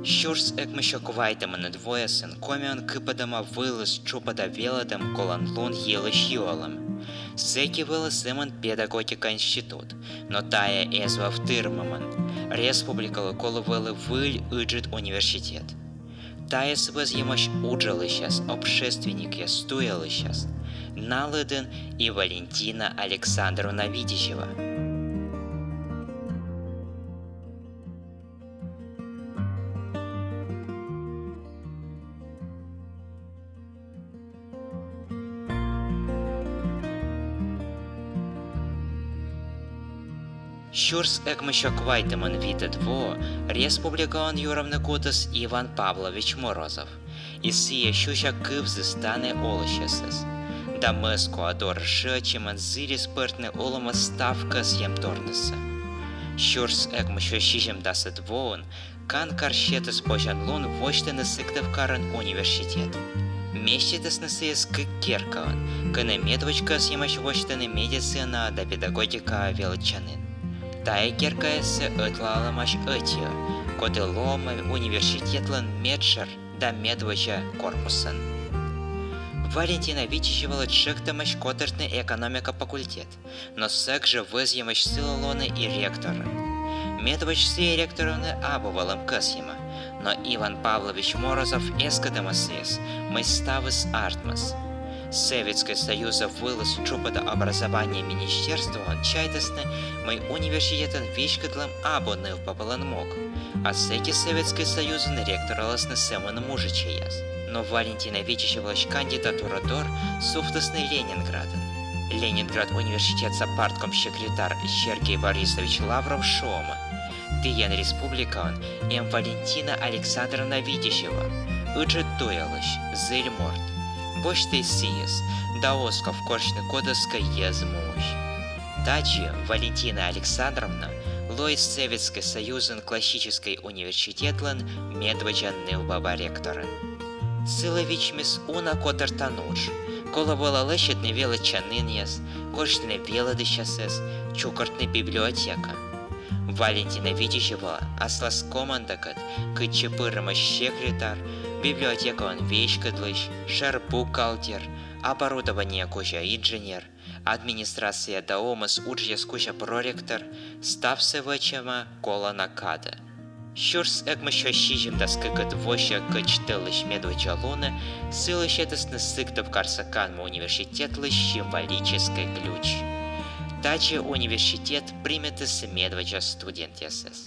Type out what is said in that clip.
Щурс ekmešokvaitama dvojasen komion kipādama vīlis čupāda vieladam kolanlun hielišjolam. Seki vīlis iman pedagogika institut, no tая ezva vtırmaman, республикалы колы вīli vīļ īdžit университет. Таяс возъемаш уджалыщас, общественники стуялыщас, Налыдын и Валентина Александровна Витичева. Щурс ekmešokvaitama витедво, республикан юровны кутас Иван Павлович Морозов. И сия щуща кывзы стане олыщасыз. Да мыску адор шачиман зыри спыртны олыма ставка съемторныса. Щурс ekmešoshижем дасыдвоун, кан карщетыс пожанлун воштыны сыктывкарын университет. Мещетысны сыес кык керкаан, кыны медвочка съемаш воштыны медицина да педагогика величанын. Тая керкаясы ытлаламаш ытья, коды ломы университетлан медшер да медвоча корпусан. Валентина Витичева чыктымаш котыртны экономика факультет, но сак же вызъемаш сылалоны и ректоры. Медвоч сые ректоровны абывалым кысьема, но Иван Павлович Морозов эскадымасыз, мы ставыс артмас. Советский Союз вылез чупада образования министерства чайтасны мой университетан вишкадлам абоны в попалан мог, а секи Советский Союз ректораласны сэмэн мужичаяс. Но Валентина Витичева кандидатура дор суфтасны Ленинграден. Ленинград университет за партком секретарь Сергей Борисович Лавров Шома. Тиян республикан им Валентина Александровна Витичева. Ыджет туялыш, зыль морд. Бошты сиес, даосков коршны кодоска езмуш. Тачи Валентина Александровна лоис Советский Союзен классический университетлан медваджанны баба ректоры. Сылович мис уна котартануш, кола была лещетны величаныньяс, коршны велодыщасес, чукортны библиотека. Валентина Витичева аслас командакат, кычепырмаш секретарь, библиотека он вещкадлыш, шар бухгалтер, оборудование куча инженер, администрация даомас уджес куча проректор, став севачема кола накада. Щурс ekmešoshижем даскакат воща кычтылыш медвача луна, сылыщетасны сыктов карсаканма университетлыш символический ключ. Тачи университет примет с медвача студентесес.